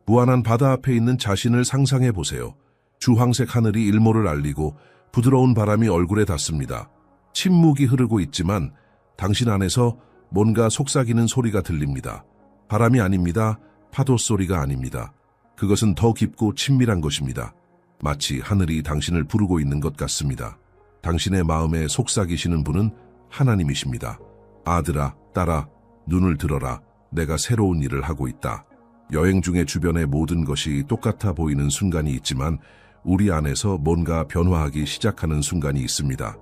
무한한 바다 앞에 있는 자신을 상상해 보세요. 주황색 하늘이 일몰을 알리고 부드러운 바람이 얼굴에 닿습니다. 침묵이 흐르고 있지만 당신 안에서 뭔가 속삭이는 소리가 들립니다. 바람이 아닙니다. 파도 소리가 아닙니다. 그것은 더 깊고 친밀한 것입니다. 마치 하늘이 당신을 부르고 있는 것 같습니다. 당신의 마음에 속삭이시는 분은 하나님이십니다. 아들아, 딸아, 눈을 들어라. 내가 새로운 일을 하고 있다. 여행 중에 주변의 모든 것이 똑같아 보이는 순간이 있지만 우리 안에서 뭔가 변화하기 시작하는 순간이 있습니다.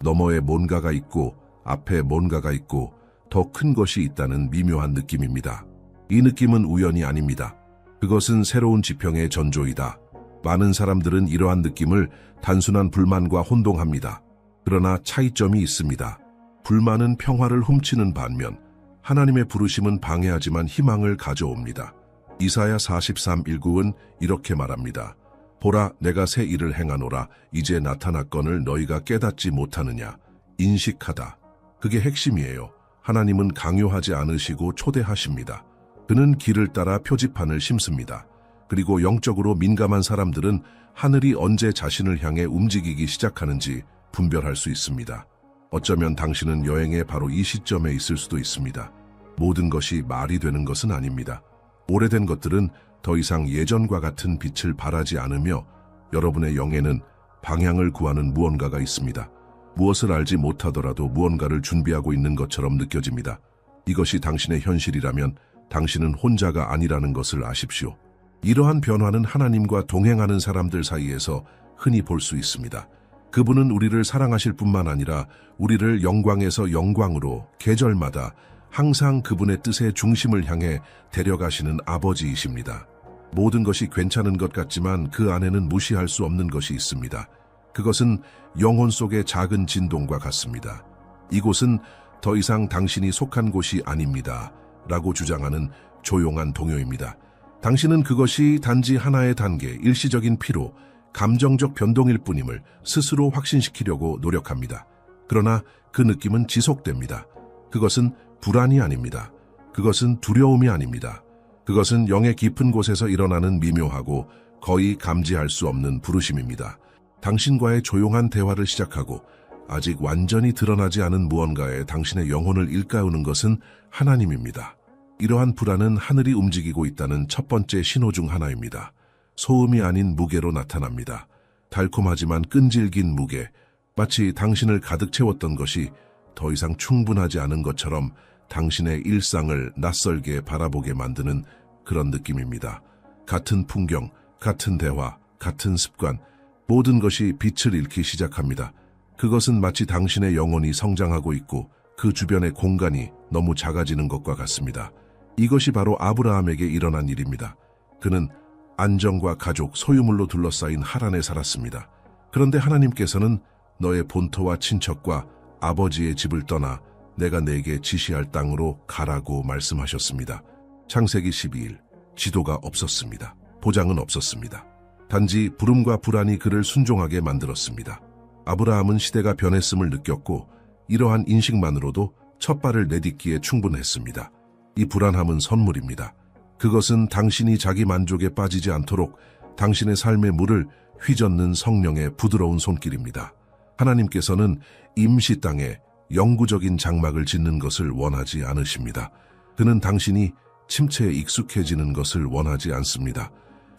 너머에 뭔가가 있고 앞에 뭔가가 있고 더 큰 것이 있다는 미묘한 느낌입니다. 이 느낌은 우연이 아닙니다. 그것은 새로운 지평의 전조이다. 많은 사람들은 이러한 느낌을 단순한 불만과 혼동합니다. 그러나 차이점이 있습니다. 불만은 평화를 훔치는 반면 하나님의 부르심은 방해하지만 희망을 가져옵니다. 이사야 43:19은 이렇게 말합니다. 보라, 내가 새 일을 행하노라. 이제 나타났거늘 너희가 깨닫지 못하느냐. 인식하다. 그게 핵심이에요. 하나님은 강요하지 않으시고 초대하십니다. 그는 길을 따라 표지판을 심습니다. 그리고 영적으로 민감한 사람들은 하늘이 언제 자신을 향해 움직이기 시작하는지 분별할 수 있습니다. 어쩌면 당신은 여행의 바로 이 시점에 있을 수도 있습니다. 모든 것이 말이 되는 것은 아닙니다. 오래된 것들은 더 이상 예전과 같은 빛을 발하지 않으며 여러분의 영에는 방향을 구하는 무언가가 있습니다. 무엇을 알지 못하더라도 무언가를 준비하고 있는 것처럼 느껴집니다. 이것이 당신의 현실이라면 당신은 혼자가 아니라는 것을 아십시오. 이러한 변화는 하나님과 동행하는 사람들 사이에서 흔히 볼 수 있습니다. 그분은 우리를 사랑하실 뿐만 아니라 우리를 영광에서 영광으로 계절마다 항상 그분의 뜻의 중심을 향해 데려가시는 아버지이십니다. 모든 것이 괜찮은 것 같지만 그 안에는 무시할 수 없는 것이 있습니다. 그것은 영혼 속의 작은 진동과 같습니다. 이곳은 더 이상 당신이 속한 곳이 아닙니다. 라고 주장하는 조용한 동요입니다. 당신은 그것이 단지 하나의 단계, 일시적인 피로, 감정적 변동일 뿐임을 스스로 확신시키려고 노력합니다. 그러나 그 느낌은 지속됩니다. 그것은 불안이 아닙니다. 그것은 두려움이 아닙니다. 그것은 영의 깊은 곳에서 일어나는 미묘하고 거의 감지할 수 없는 부르심입니다. 당신과의 조용한 대화를 시작하고 아직 완전히 드러나지 않은 무언가에 당신의 영혼을 일깨우는 것은 하나님입니다. 이러한 불안은 하늘이 움직이고 있다는 첫 번째 신호 중 하나입니다. 소음이 아닌 무게로 나타납니다. 달콤하지만 끈질긴 무게, 마치 당신을 가득 채웠던 것이 더 이상 충분하지 않은 것처럼 당신의 일상을 낯설게 바라보게 만드는 그런 느낌입니다. 같은 풍경, 같은 대화, 같은 습관, 모든 것이 빛을 잃기 시작합니다. 그것은 마치 당신의 영혼이 성장하고 있고 그 주변의 공간이 너무 작아지는 것과 같습니다. 이것이 바로 아브라함에게 일어난 일입니다. 그는 안정과 가족, 소유물로 둘러싸인 하란에 살았습니다. 그런데 하나님께서는 너의 본토와 친척과 아버지의 집을 떠나 내가 내게 지시할 땅으로 가라고 말씀하셨습니다. 창세기 12일, 지도가 없었습니다. 보장은 없었습니다. 단지 부름과 불안이 그를 순종하게 만들었습니다. 아브라함은 시대가 변했음을 느꼈고 이러한 인식만으로도 첫 발을 내딛기에 충분했습니다. 이 불안함은 선물입니다. 그것은 당신이 자기 만족에 빠지지 않도록 당신의 삶의 물을 휘젓는 성령의 부드러운 손길입니다. 하나님께서는 임시 땅에 영구적인 장막을 짓는 것을 원하지 않으십니다. 그는 당신이 침체에 익숙해지는 것을 원하지 않습니다.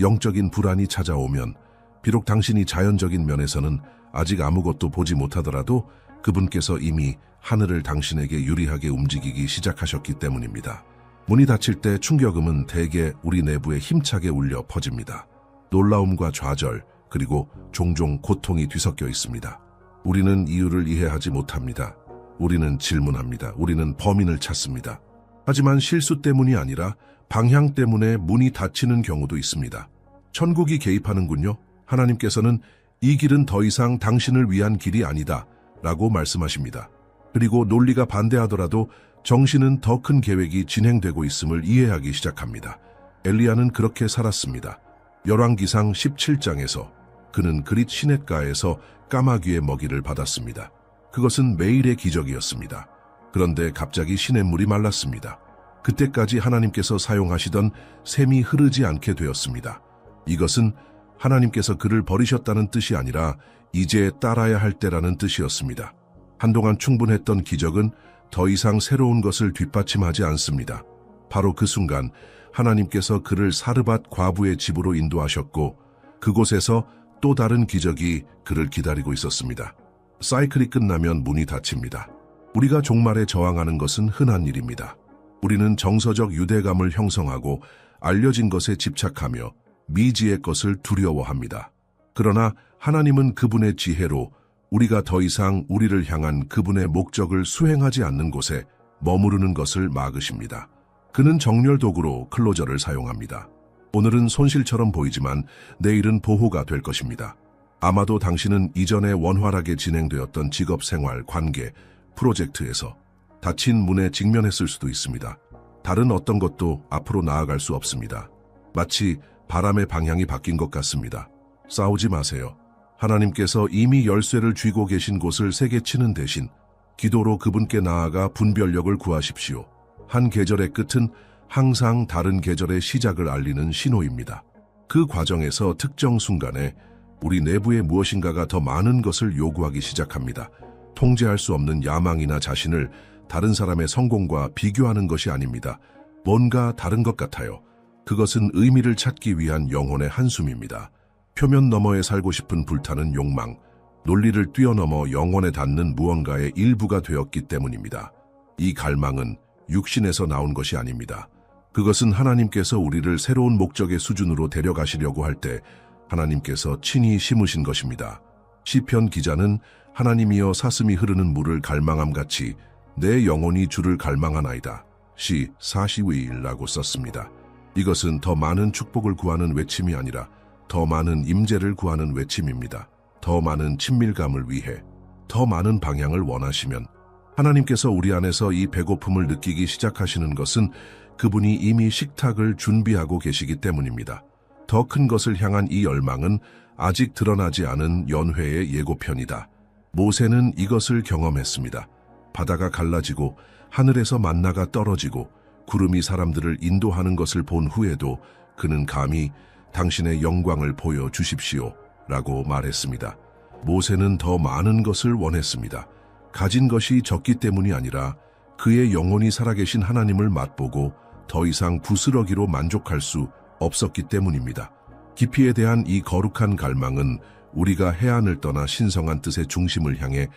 영적인 불안이 찾아오면 비록 당신이 자연적인 면에서는 아직 아무것도 보지 못하더라도 그분께서 이미 하늘을 당신에게 유리하게 움직이기 시작하셨기 때문입니다. 문이 닫힐 때 충격음은 대개 우리 내부에 힘차게 울려 퍼집니다. 놀라움과 좌절, 그리고 종종 고통이 뒤섞여 있습니다. 우리는 이유를 이해하지 못합니다. 우리는 질문합니다. 우리는 범인을 찾습니다. 하지만 실수 때문이 아니라 방향 때문에 문이 닫히는 경우도 있습니다. 천국이 개입하는군요. 하나님께서는 이 길은 더 이상 당신을 위한 길이 아니다 라고 말씀하십니다. 그리고 논리가 반대하더라도 정신은 더 큰 계획이 진행되고 있음을 이해하기 시작합니다. 엘리야는 그렇게 살았습니다. 열왕기상 17장에서 그는 그릿 시냇가에서 까마귀의 먹이를 받았습니다. 그것은 매일의 기적이었습니다. 그런데 갑자기 시냇물이 말랐습니다. 그때까지 하나님께서 사용하시던 샘이 흐르지 않게 되었습니다. 이것은 하나님께서 그를 버리셨다는 뜻이 아니라 이제 따라야 할 때라는 뜻이었습니다. 한동안 충분했던 기적은 더 이상 새로운 것을 뒷받침하지 않습니다. 바로 그 순간 하나님께서 그를 사르밧 과부의 집으로 인도하셨고 그곳에서 또 다른 기적이 그를 기다리고 있었습니다. 사이클이 끝나면 문이 닫힙니다. 우리가 종말에 저항하는 것은 흔한 일입니다. 우리는 정서적 유대감을 형성하고 알려진 것에 집착하며 미지의 것을 두려워합니다. 그러나 하나님은 그분의 지혜로 우리가 더 이상 우리를 향한 그분의 목적을 수행하지 않는 곳에 머무르는 것을 막으십니다. 그는 정렬 도구로 클로저를 사용합니다. 오늘은 손실처럼 보이지만 내일은 보호가 될 것입니다. 아마도 당신은 이전에 원활하게 진행되었던 직업 생활, 관계, 프로젝트에서 닫힌 문에 직면했을 수도 있습니다. 다른 어떤 것도 앞으로 나아갈 수 없습니다. 마치 바람의 방향이 바뀐 것 같습니다. 싸우지 마세요. 하나님께서 이미 열쇠를 쥐고 계신 곳을 세게 치는 대신 기도로 그분께 나아가 분별력을 구하십시오. 한 계절의 끝은 항상 다른 계절의 시작을 알리는 신호입니다. 그 과정에서 특정 순간에 우리 내부에 무엇인가가 더 많은 것을 요구하기 시작합니다. 통제할 수 없는 야망이나 자신을 다른 사람의 성공과 비교하는 것이 아닙니다. 뭔가 다른 것 같아요. 그것은 의미를 찾기 위한 영혼의 한숨입니다. 표면 너머에 살고 싶은 불타는 욕망, 논리를 뛰어넘어 영혼에 닿는 무언가의 일부가 되었기 때문입니다. 이 갈망은 육신에서 나온 것이 아닙니다. 그것은 하나님께서 우리를 새로운 목적의 수준으로 데려가시려고 할 때 하나님께서 친히 심으신 것입니다. 시편 기자는 하나님이여 사슴이 흐르는 물을 갈망함같이 내 영혼이 주를 갈망하나이다. 시 42일라고 썼습니다. 이것은 더 많은 축복을 구하는 외침이 아니라 더 많은 임재를 구하는 외침입니다. 더 많은 친밀감을 위해, 더 많은 방향을 원하시면 하나님께서 우리 안에서 이 배고픔을 느끼기 시작하시는 것은 그분이 이미 식탁을 준비하고 계시기 때문입니다. 더 큰 것을 향한 이 열망은 아직 드러나지 않은 연회의 예고편이다. 모세는 이것을 경험했습니다. 바다가 갈라지고 하늘에서 만나가 떨어지고 구름이 사람들을 인도하는 것을 본 후에도 그는 감히 당신의 영광을 보여주십시오 라고 말했습니다. 모세는 더 많은 것을 원했습니다. 가진 것이 적기 때문이 아니라 그의 영혼이 살아계신 하나님을 맛보고 더 이상 부스러기로 만족할 수 없었기 때문입니다. 깊이에 대한 이 거룩한 갈망은 우리가 해안을 떠나 신성한 뜻의 중심을 향해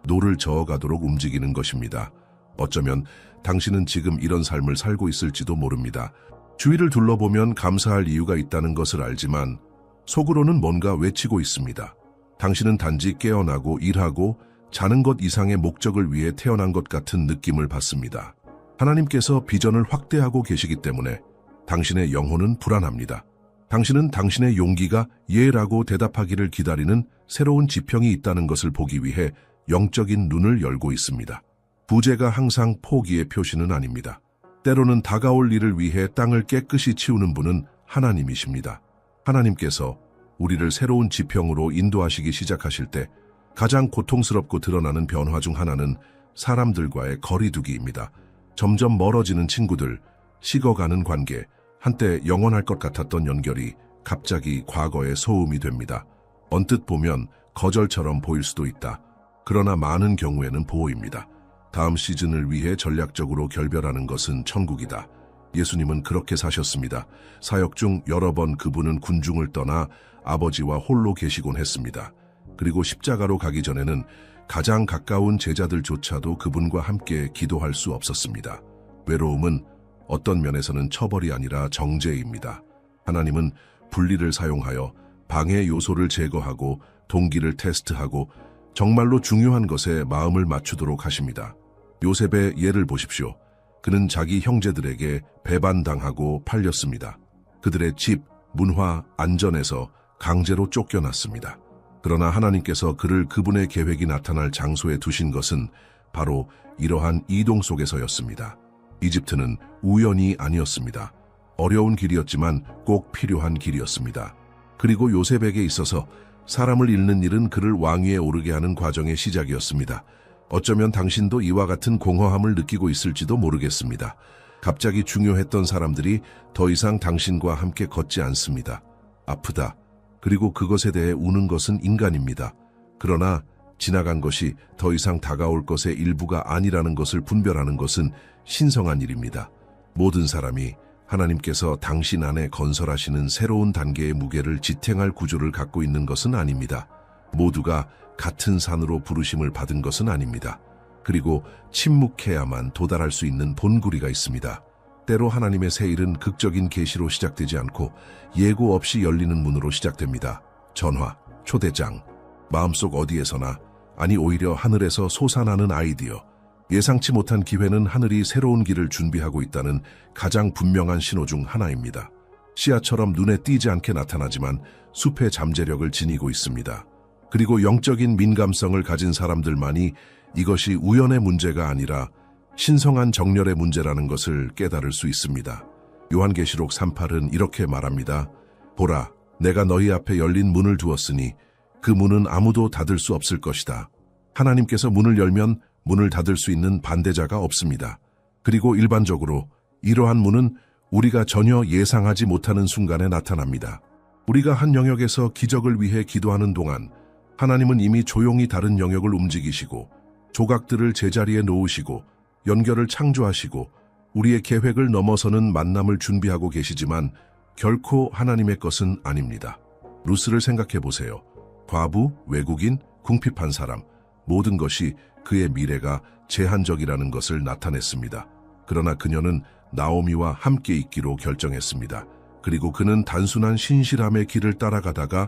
노를 저어가도록 움직이는 것입니다. 어쩌면 당신은 지금 이런 삶을 살고 있을지도 모릅니다. 주위를 둘러보면 감사할 이유가 있다는 것을 알지만 속으로는 뭔가 외치고 있습니다. 당신은 단지 깨어나고 일하고 자는 것 이상의 목적을 위해 태어난 것 같은 느낌을 받습니다. 하나님께서 비전을 확대하고 계시기 때문에 당신의 영혼은 불안합니다. 당신은 당신의 용기가 예라고 대답하기를 기다리는 새로운 지평이 있다는 것을 보기 위해 영적인 눈을 열고 있습니다. 부재가 항상 포기의 표시는 아닙니다. 때로는 다가올 일을 위해 땅을 깨끗이 치우는 분은 하나님이십니다. 하나님께서 우리를 새로운 지평으로 인도하시기 시작하실 때 가장 고통스럽고 드러나는 변화 중 하나는 사람들과의 거리두기입니다. 점점 멀어지는 친구들, 식어가는 관계, 한때 영원할 것 같았던 연결이 갑자기 과거의 소음이 됩니다. 언뜻 보면 거절처럼 보일 수도 있다. 그러나 많은 경우에는 보호입니다. 다음 시즌을 위해 전략적으로 결별하는 것은 천국이다. 예수님은 그렇게 사셨습니다. 사역 중 여러 번 그분은 군중을 떠나 아버지와 홀로 계시곤 했습니다. 그리고 십자가로 가기 전에는 가장 가까운 제자들조차도 그분과 함께 기도할 수 없었습니다. 외로움은 어떤 면에서는 처벌이 아니라 정죄입니다. 하나님은 분리를 사용하여 방해 요소를 제거하고 동기를 테스트하고 정말로 중요한 것에 마음을 맞추도록 하십니다. 요셉의 예를 보십시오. 그는 자기 형제들에게 배반당하고 팔렸습니다. 그들의 집, 문화, 안전에서 강제로 쫓겨났습니다. 그러나 하나님께서 그를 그분의 계획이 나타날 장소에 두신 것은 바로 이러한 이동 속에서였습니다. 이집트는 우연이 아니었습니다. 어려운 길이었지만 꼭 필요한 길이었습니다. 그리고 요셉에게 있어서 사람을 잃는 일은 그를 왕위에 오르게 하는 과정의 시작이었습니다. 어쩌면 당신도 이와 같은 공허함을 느끼고 있을지도 모르겠습니다. 갑자기 중요했던 사람들이 더 이상 당신과 함께 걷지 않습니다. 아프다. 그리고 그것에 대해 우는 것은 인간입니다. 그러나 지나간 것이 더 이상 다가올 것의 일부가 아니라는 것을 분별하는 것은 신성한 일입니다. 모든 사람이 하나님께서 당신 안에 건설하시는 새로운 단계의 무게를 지탱할 구조를 갖고 있는 것은 아닙니다. 모두가 같은 산으로 부르심을 받은 것은 아닙니다. 그리고 침묵해야만 도달할 수 있는 본구리가 있습니다. 때로 하나님의 새 일은 극적인 계시로 시작되지 않고 예고 없이 열리는 문으로 시작됩니다. 전화, 초대장, 마음속 어디에서나, 아니 오히려 하늘에서 솟아나는 아이디어. 예상치 못한 기회는 하늘이 새로운 길을 준비하고 있다는 가장 분명한 신호 중 하나입니다. 씨앗처럼 눈에 띄지 않게 나타나지만 숲의 잠재력을 지니고 있습니다. 그리고 영적인 민감성을 가진 사람들만이 이것이 우연의 문제가 아니라 신성한 정렬의 문제라는 것을 깨달을 수 있습니다. 요한계시록 3:8은 이렇게 말합니다. 보라, 내가 너희 앞에 열린 문을 두었으니 그 문은 아무도 닫을 수 없을 것이다. 하나님께서 문을 열면 문을 닫을 수 있는 반대자가 없습니다. 그리고 일반적으로 이러한 문은 우리가 전혀 예상하지 못하는 순간에 나타납니다. 우리가 한 영역에서 기적을 위해 기도하는 동안 하나님은 이미 조용히 다른 영역을 움직이시고 조각들을 제자리에 놓으시고 연결을 창조하시고 우리의 계획을 넘어서는 만남을 준비하고 계시지만 결코 하나님의 것은 아닙니다. 루스를 생각해 보세요. 과부, 외국인, 궁핍한 사람, 모든 것이 그의 미래가 제한적이라는 것을 나타냈습니다. 그러나 그녀는 나오미와 함께 있기로 결정했습니다. 그리고 그는 단순한 신실함의 길을 따라가다가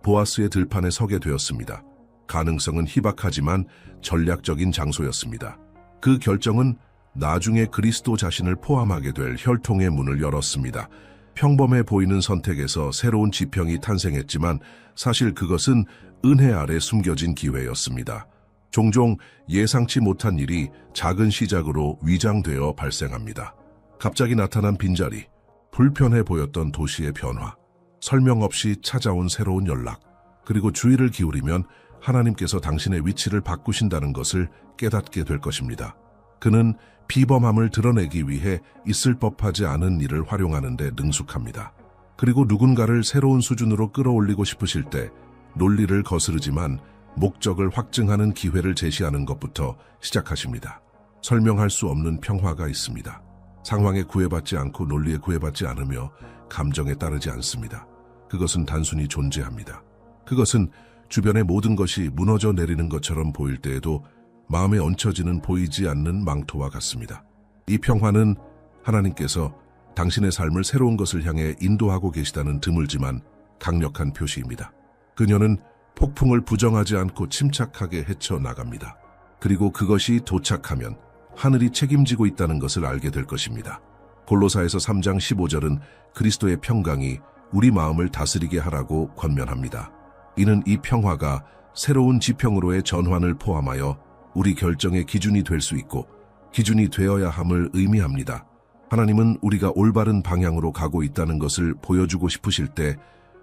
보아스의 들판에 서게 되었습니다. 가능성은 희박하지만 전략적인 장소였습니다. 그 결정은 나중에 그리스도 자신을 포함하게 될 혈통의 문을 열었습니다. 평범해 보이는 선택에서 새로운 지평이 탄생했지만 사실 그것은 은혜 아래 숨겨진 기회였습니다. 종종 예상치 못한 일이 작은 시작으로 위장되어 발생합니다. 갑자기 나타난 빈자리, 불편해 보였던 도시의 변화, 설명 없이 찾아온 새로운 연락, 그리고 주의를 기울이면 하나님께서 당신의 위치를 바꾸신다는 것을 깨닫게 될 것입니다. 그는 비범함을 드러내기 위해 있을 법하지 않은 일을 활용하는 데 능숙합니다. 그리고 누군가를 새로운 수준으로 끌어올리고 싶으실 때 논리를 거스르지만 목적을 확증하는 기회를 제시하는 것부터 시작하십니다. 설명할 수 없는 평화가 있습니다. 상황에 구애받지 않고 논리에 구애받지 않으며 감정에 따르지 않습니다. 그것은 단순히 존재합니다. 그것은 주변의 모든 것이 무너져 내리는 것처럼 보일 때에도 마음에 얹혀지는 보이지 않는 망토와 같습니다. 이 평화는 하나님께서 당신의 삶을 새로운 것을 향해 인도하고 계시다는 드물지만 강력한 표시입니다. 그녀는 폭풍을 부정하지 않고 침착하게 헤쳐나갑니다. 그리고 그것이 도착하면 하늘이 책임지고 있다는 것을 알게 될 것입니다. 골로사에서 3장 15절은 그리스도의 평강이 우리 마음을 다스리게 하라고 권면합니다. 이는 이 평화가 새로운 지평으로의 전환을 포함하여 우리 결정의 기준이 될 수 있고 기준이 되어야 함을 의미합니다. 하나님은 우리가 올바른 방향으로 가고 있다는 것을 보여주고 싶으실 때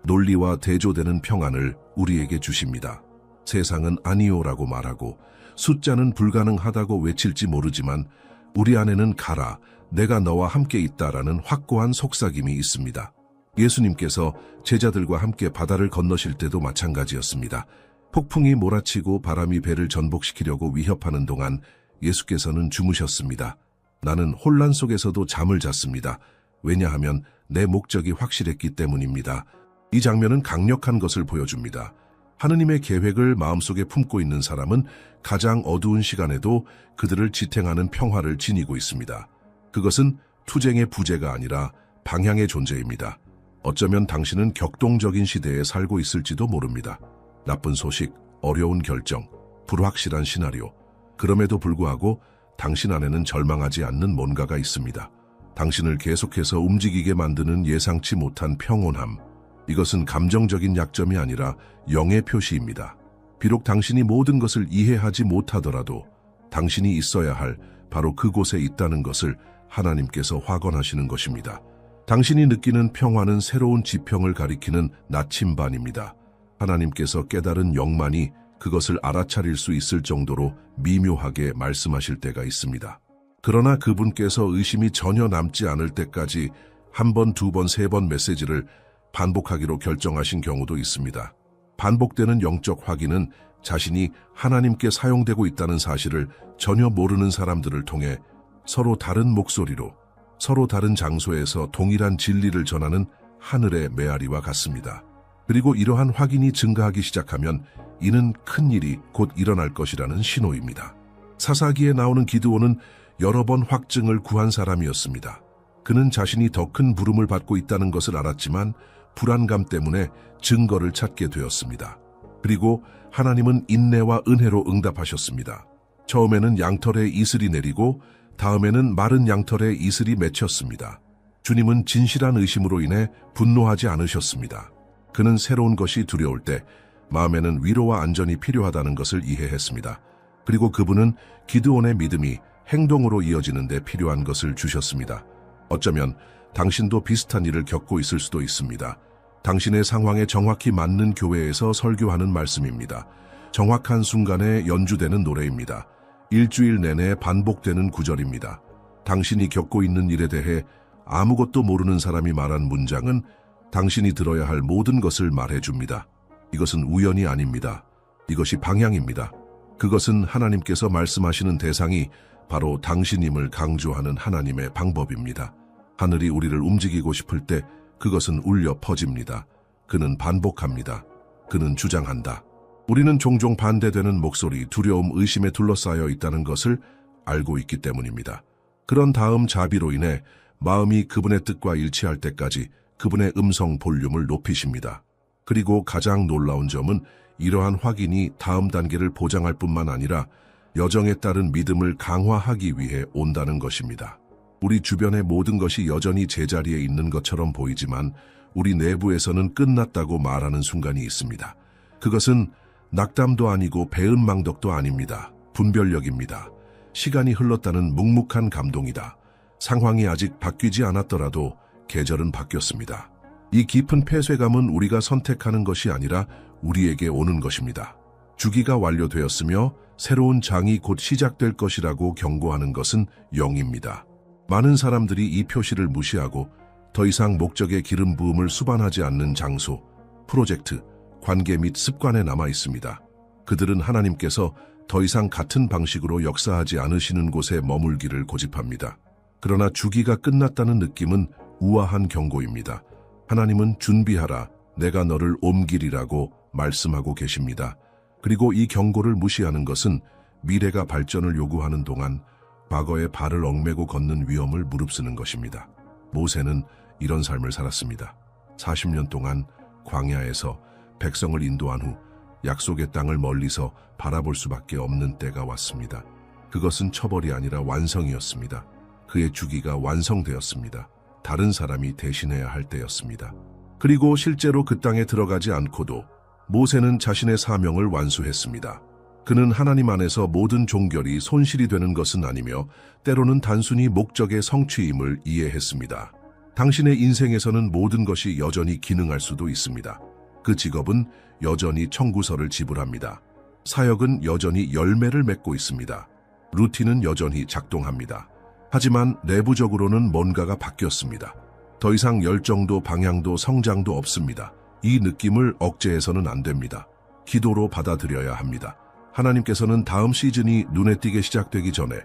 논리와 대조되는 평안을 우리에게 주십니다. 세상은 아니오라고 말하고 숫자는 불가능하다고 외칠지 모르지만 우리 안에는 가라, 내가 너와 함께 있다라는 확고한 속삭임이 있습니다. 예수님께서 제자들과 함께 바다를 건너실 때도 마찬가지였습니다. 폭풍이 몰아치고 바람이 배를 전복시키려고 위협하는 동안 예수께서는 주무셨습니다. 나는 혼란 속에서도 잠을 잤습니다. 왜냐하면 내 목적이 확실했기 때문입니다. 이 장면은 강력한 것을 보여줍니다. 하느님의 계획을 마음속에 품고 있는 사람은 가장 어두운 시간에도 그들을 지탱하는 평화를 지니고 있습니다. 그것은 투쟁의 부재가 아니라 방향의 존재입니다. 어쩌면 당신은 격동적인 시대에 살고 있을지도 모릅니다. 나쁜 소식, 어려운 결정, 불확실한 시나리오. 그럼에도 불구하고 당신 안에는 절망하지 않는 뭔가가 있습니다. 당신을 계속해서 움직이게 만드는 예상치 못한 평온함. 이것은 감정적인 약점이 아니라 영의 표시입니다. 비록 당신이 모든 것을 이해하지 못하더라도 당신이 있어야 할 바로 그곳에 있다는 것을 하나님께서 확언하시는 것입니다. 당신이 느끼는 평화는 새로운 지평을 가리키는 나침반입니다. 하나님께서 깨달은 영만이 그것을 알아차릴 수 있을 정도로 미묘하게 말씀하실 때가 있습니다. 그러나 그분께서 의심이 전혀 남지 않을 때까지 한 번, 두 번, 세 번 메시지를 반복하기로 결정하신 경우도 있습니다. 반복되는 영적 확인은 자신이 하나님께 사용되고 있다는 사실을 전혀 모르는 사람들을 통해 서로 다른 목소리로, 서로 다른 장소에서 동일한 진리를 전하는 하늘의 메아리와 같습니다. 그리고 이러한 확인이 증가하기 시작하면 이는 큰 일이 곧 일어날 것이라는 신호입니다. 사사기에 나오는 기드온은 여러 번 확증을 구한 사람이었습니다. 그는 자신이 더 큰 부름을 받고 있다는 것을 알았지만 불안감 때문에 증거를 찾게 되었습니다. 그리고 하나님은 인내와 은혜로 응답하셨습니다. 처음에는 양털에 이슬이 내리고 다음에는 마른 양털에 이슬이 맺혔습니다. 주님은 진실한 의심으로 인해 분노하지 않으셨습니다. 그는 새로운 것이 두려울 때 마음에는 위로와 안전이 필요하다는 것을 이해했습니다. 그리고 그분은 기드온의 믿음이 행동으로 이어지는 데 필요한 것을 주셨습니다. 어쩌면 당신도 비슷한 일을 겪고 있을 수도 있습니다. 당신의 상황에 정확히 맞는 교회에서 설교하는 말씀입니다. 정확한 순간에 연주되는 노래입니다. 일주일 내내 반복되는 구절입니다. 당신이 겪고 있는 일에 대해 아무것도 모르는 사람이 말한 문장은 당신이 들어야 할 모든 것을 말해줍니다. 이것은 우연이 아닙니다. 이것이 방향입니다. 그것은 하나님께서 말씀하시는 대상이 바로 당신임을 강조하는 하나님의 방법입니다. 하늘이 우리를 움직이고 싶을 때 그것은 울려 퍼집니다. 그는 반복합니다. 그는 주장한다. 우리는 종종 반대되는 목소리, 두려움, 의심에 둘러싸여 있다는 것을 알고 있기 때문입니다. 그런 다음 자비로 인해 마음이 그분의 뜻과 일치할 때까지 그분의 음성 볼륨을 높이십니다. 그리고 가장 놀라운 점은 이러한 확인이 다음 단계를 보장할 뿐만 아니라 여정에 따른 믿음을 강화하기 위해 온다는 것입니다. 우리 주변의 모든 것이 여전히 제자리에 있는 것처럼 보이지만 우리 내부에서는 끝났다고 말하는 순간이 있습니다. 그것은 낙담도 아니고 배은망덕도 아닙니다. 분별력입니다. 시간이 흘렀다는 묵묵한 감동이다. 상황이 아직 바뀌지 않았더라도 계절은 바뀌었습니다. 이 깊은 폐쇄감은 우리가 선택하는 것이 아니라 우리에게 오는 것입니다. 주기가 완료되었으며 새로운 장이 곧 시작될 것이라고 경고하는 것은 영입니다. 많은 사람들이 이 표시를 무시하고 더 이상 목적의 기름 부음을 수반하지 않는 장소, 프로젝트, 관계 및 습관에 남아 있습니다. 그들은 하나님께서 더 이상 같은 방식으로 역사하지 않으시는 곳에 머물기를 고집합니다. 그러나 주기가 끝났다는 느낌은 우아한 경고입니다. 하나님은 준비하라, 내가 너를 옮기리라고 말씀하고 계십니다. 그리고 이 경고를 무시하는 것은 미래가 발전을 요구하는 동안 과거의 발을 얽매고 걷는 위험을 무릅쓰는 것입니다. 모세는 이런 삶을 살았습니다. 40년 동안 광야에서 백성을 인도한 후 약속의 땅을 멀리서 바라볼 수밖에 없는 때가 왔습니다. 그것은 처벌이 아니라 완성이었습니다. 그의 주기가 완성되었습니다. 다른 사람이 대신해야 할 때였습니다. 그리고 실제로 그 땅에 들어가지 않고도 모세는 자신의 사명을 완수했습니다. 그는 하나님 안에서 모든 종결이 손실이 되는 것은 아니며 때로는 단순히 목적의 성취임을 이해했습니다. 당신의 인생에서는 모든 것이 여전히 기능할 수도 있습니다. 그 직업은 여전히 청구서를 지불합니다. 사역은 여전히 열매를 맺고 있습니다. 루틴은 여전히 작동합니다. 하지만 내부적으로는 뭔가가 바뀌었습니다. 더 이상 열정도 방향도 성장도 없습니다. 이 느낌을 억제해서는 안 됩니다. 기도로 받아들여야 합니다. 하나님께서는 다음 시즌이 눈에 띄게 시작되기 전에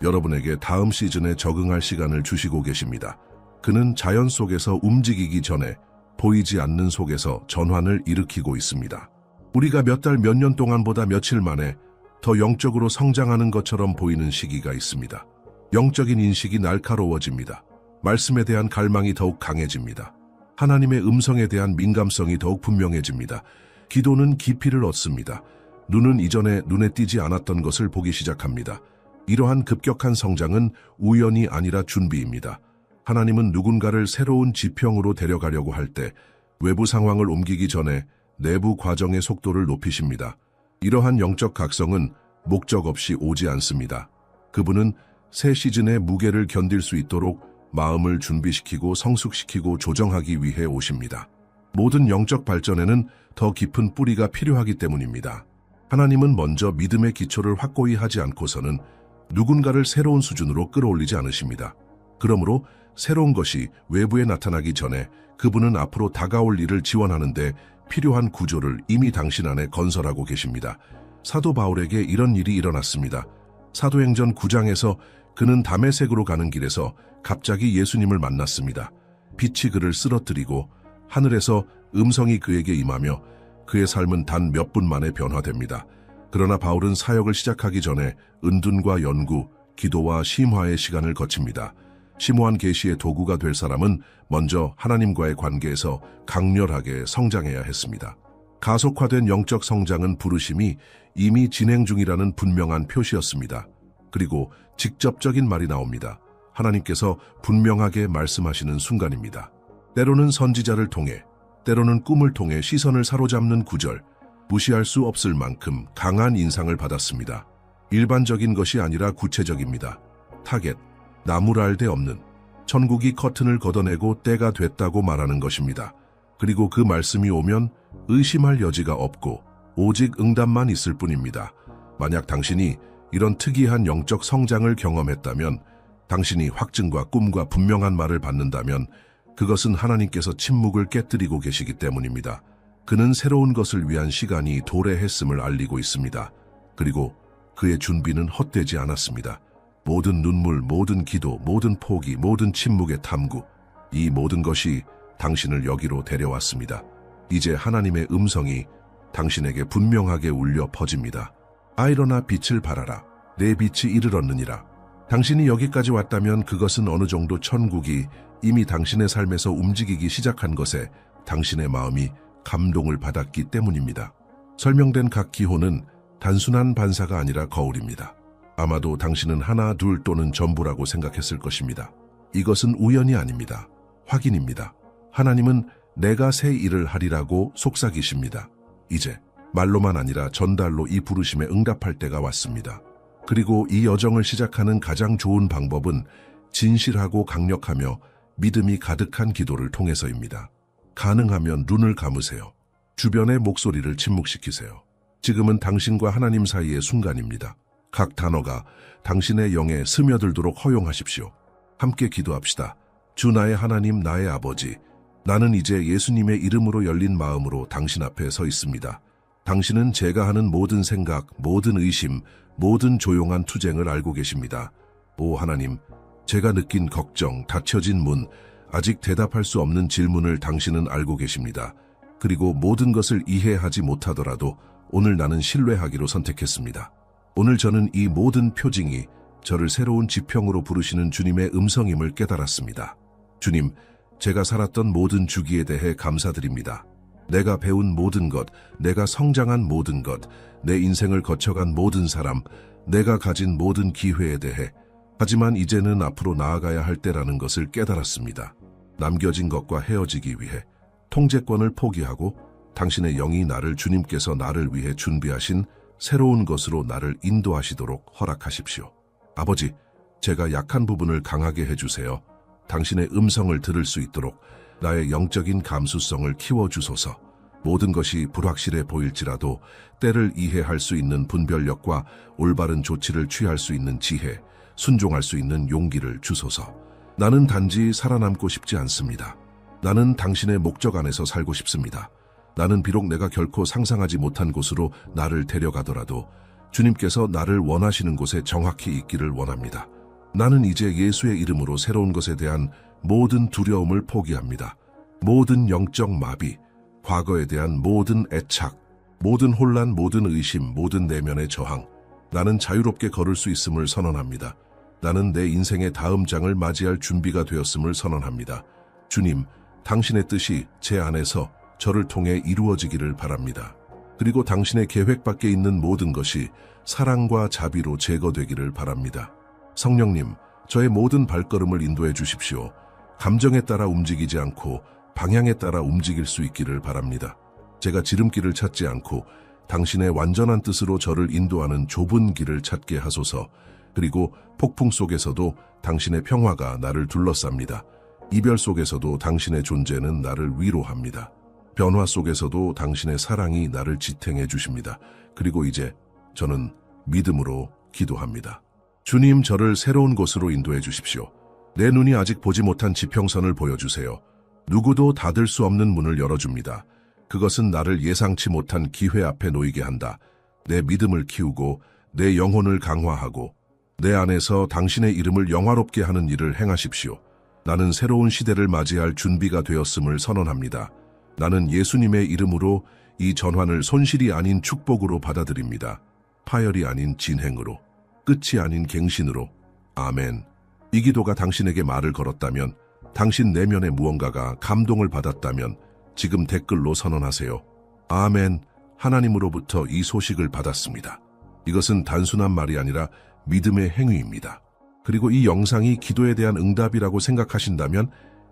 여러분에게 다음 시즌에 적응할 시간을 주시고 계십니다. 그는 자연 속에서 움직이기 전에 보이지 않는 속에서 전환을 일으키고 있습니다. 우리가 몇 달, 몇 년 동안보다 며칠 만에 더 영적으로 성장하는 것처럼 보이는 시기가 있습니다. 영적인 인식이 날카로워집니다. 말씀에 대한 갈망이 더욱 강해집니다. 하나님의 음성에 대한 민감성이 더욱 분명해집니다. 기도는 깊이를 얻습니다. 눈은 이전에 눈에 띄지 않았던 것을 보기 시작합니다. 이러한 급격한 성장은 우연이 아니라 준비입니다. 하나님은 누군가를 새로운 지평으로 데려가려고 할 때 외부 상황을 옮기기 전에 내부 과정의 속도를 높이십니다. 이러한 영적 각성은 목적 없이 오지 않습니다. 그분은 새 시즌의 무게를 견딜 수 있도록 마음을 준비시키고 성숙시키고 조정하기 위해 오십니다. 모든 영적 발전에는 더 깊은 뿌리가 필요하기 때문입니다. 하나님은 먼저 믿음의 기초를 확고히 하지 않고서는 누군가를 새로운 수준으로 끌어올리지 않으십니다. 그러므로 새로운 것이 외부에 나타나기 전에 그분은 앞으로 다가올 일을 지원하는 데 필요한 구조를 이미 당신 안에 건설하고 계십니다. 사도 바울에게 이런 일이 일어났습니다. 사도행전 9장에서 그는 다메섹으로 가는 길에서 갑자기 예수님을 만났습니다. 빛이 그를 쓰러뜨리고 하늘에서 음성이 그에게 임하며 그의 삶은 단 몇 분 만에 변화됩니다. 그러나 바울은 사역을 시작하기 전에 은둔과 연구, 기도와 심화의 시간을 거칩니다. 심오한 계시의 도구가 될 사람은 먼저 하나님과의 관계에서 강렬하게 성장해야 했습니다. 가속화된 영적 성장은 부르심이 이미 진행 중이라는 분명한 표시였습니다. 그리고 직접적인 말이 나옵니다. 하나님께서 분명하게 말씀하시는 순간입니다. 때로는 선지자를 통해, 때로는 꿈을 통해 시선을 사로잡는 구절, 무시할 수 없을 만큼 강한 인상을 받았습니다. 일반적인 것이 아니라 구체적입니다. 타겟, 나무랄 데 없는, 천국이 커튼을 걷어내고 때가 됐다고 말하는 것입니다. 그리고 그 말씀이 오면 의심할 여지가 없고 오직 응답만 있을 뿐입니다. 만약 당신이 이런 특이한 영적 성장을 경험했다면, 당신이 확증과 꿈과 분명한 말을 받는다면 그것은 하나님께서 침묵을 깨뜨리고 계시기 때문입니다. 그는 새로운 것을 위한 시간이 도래했음을 알리고 있습니다. 그리고 그의 준비는 헛되지 않았습니다. 모든 눈물, 모든 기도, 모든 포기, 모든 침묵의 탐구, 이 모든 것이 당신을 여기로 데려왔습니다. 이제 하나님의 음성이 당신에게 분명하게 울려 퍼집니다. 아이러나 빛을 발하라. 내 빛이 이르렀느니라. 당신이 여기까지 왔다면 그것은 어느 정도 천국이 이미 당신의 삶에서 움직이기 시작한 것에 당신의 마음이 감동을 받았기 때문입니다. 설명된 각 기호는 단순한 반사가 아니라 거울입니다. 아마도 당신은 하나, 둘 또는 전부라고 생각했을 것입니다. 이것은 우연이 아닙니다. 확인입니다. 하나님은 내가 새 일을 하리라고 속삭이십니다. 이제 말로만 아니라 전달로 이 부르심에 응답할 때가 왔습니다. 그리고 이 여정을 시작하는 가장 좋은 방법은 진실하고 강력하며 믿음이 가득한 기도를 통해서입니다. 가능하면 눈을 감으세요. 주변의 목소리를 침묵시키세요. 지금은 당신과 하나님 사이의 순간입니다. 각 단어가 당신의 영에 스며들도록 허용하십시오. 함께 기도합시다. 주 나의 하나님, 나의 아버지, 나는 이제 예수님의 이름으로 열린 마음으로 당신 앞에 서 있습니다. 당신은 제가 하는 모든 생각, 모든 의심, 모든 조용한 투쟁을 알고 계십니다. 오 하나님, 제가 느낀 걱정, 닫혀진 문, 아직 대답할 수 없는 질문을 당신은 알고 계십니다. 그리고 모든 것을 이해하지 못하더라도 오늘 나는 신뢰하기로 선택했습니다. 오늘 저는 이 모든 표징이 저를 새로운 지평으로 부르시는 주님의 음성임을 깨달았습니다. 주님, 제가 살았던 모든 주기에 대해 감사드립니다. 내가 배운 모든 것, 내가 성장한 모든 것, 내 인생을 거쳐간 모든 사람, 내가 가진 모든 기회에 대해, 하지만 이제는 앞으로 나아가야 할 때라는 것을 깨달았습니다. 남겨진 것과 헤어지기 위해 통제권을 포기하고 당신의 영이 나를, 주님께서 나를 위해 준비하신 새로운 것으로 나를 인도하시도록 허락하십시오. 아버지, 제가 약한 부분을 강하게 해주세요. 당신의 음성을 들을 수 있도록 나의 영적인 감수성을 키워주소서. 모든 것이 불확실해 보일지라도 때를 이해할 수 있는 분별력과 올바른 조치를 취할 수 있는 지혜, 순종할 수 있는 용기를 주소서. 나는 단지 살아남고 싶지 않습니다. 나는 당신의 목적 안에서 살고 싶습니다. 나는 비록 내가 결코 상상하지 못한 곳으로 나를 데려가더라도 주님께서 나를 원하시는 곳에 정확히 있기를 원합니다. 나는 이제 예수의 이름으로 새로운 것에 대한 모든 두려움을 포기합니다. 모든 영적 마비, 과거에 대한 모든 애착, 모든 혼란, 모든 의심, 모든 내면의 저항, 나는 자유롭게 걸을 수 있음을 선언합니다. 나는 내 인생의 다음 장을 맞이할 준비가 되었음을 선언합니다. 주님, 당신의 뜻이 제 안에서 저를 통해 이루어지기를 바랍니다. 그리고 당신의 계획 밖에 있는 모든 것이 사랑과 자비로 제거되기를 바랍니다. 성령님, 저의 모든 발걸음을 인도해 주십시오. 감정에 따라 움직이지 않고 방향에 따라 움직일 수 있기를 바랍니다. 제가 지름길을 찾지 않고 당신의 완전한 뜻으로 저를 인도하는 좁은 길을 찾게 하소서. 그리고 폭풍 속에서도 당신의 평화가 나를 둘러쌉니다. 이별 속에서도 당신의 존재는 나를 위로합니다. 변화 속에서도 당신의 사랑이 나를 지탱해 주십니다. 그리고 이제 저는 믿음으로 기도합니다. 주님, 저를 새로운 곳으로 인도해 주십시오. 내 눈이 아직 보지 못한 지평선을 보여주세요. 누구도 닫을 수 없는 문을 열어줍니다. 그것은 나를 예상치 못한 기회 앞에 놓이게 한다. 내 믿음을 키우고 내 영혼을 강화하고 내 안에서 당신의 이름을 영화롭게 하는 일을 행하십시오. 나는 새로운 시대를 맞이할 준비가 되었음을 선언합니다. 나는 예수님의 이름으로 이 전환을 손실이 아닌 축복으로 받아들입니다. 파열이 아닌 진행으로, 끝이 아닌 갱신으로. 아멘. 이 기도가 당신에게 말을 걸었다면, 당신 내면의 무언가가 감동을 받았다면 지금 댓글로 선언하세요. 아멘. 하나님으로부터 이 소식을 받았습니다. 이것은 단순한 말이 아니라 믿음의 행위입니다. 그리고 이 영상이 기도에 대한 응답이라고 생각하신다면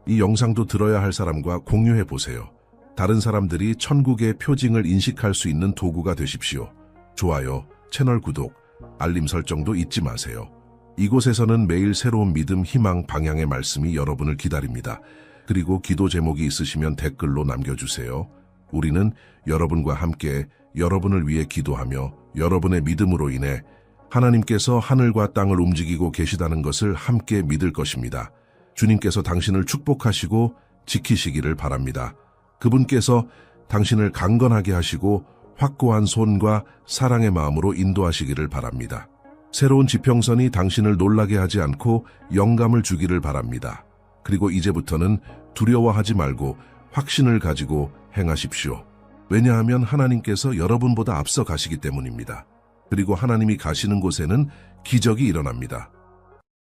이 영상도 들어야 할 사람과 공유해 보세요. 다른 사람들이 천국의 표징을 인식할 수 있는 도구가 되십시오. 좋아요, 채널 구독, 알림 설정도 잊지 마세요. 이곳에서는 매일 새로운 믿음, 희망, 방향의 말씀이 여러분을 기다립니다. 그리고 기도 제목이 있으시면 댓글로 남겨주세요. 우리는 여러분과 함께 여러분을 위해 기도하며 여러분의 믿음으로 인해 하나님께서 하늘과 땅을 움직이고 계시다는 것을 함께 믿을 것입니다. 주님께서 당신을 축복하시고 지키시기를 바랍니다. 그분께서 당신을 강건하게 하시고 확고한 손과 사랑의 마음으로 인도하시기를 바랍니다. 새로운 지평선이 당신을 놀라게 하지 않고 영감을 주기를 바랍니다. 그리고 이제부터는 두려워하지 말고 확신을 가지고 행하십시오. 왜냐하면 하나님께서 여러분보다 앞서 가시기 때문입니다. 그리고 하나님이 가시는 곳에는 기적이 일어납니다.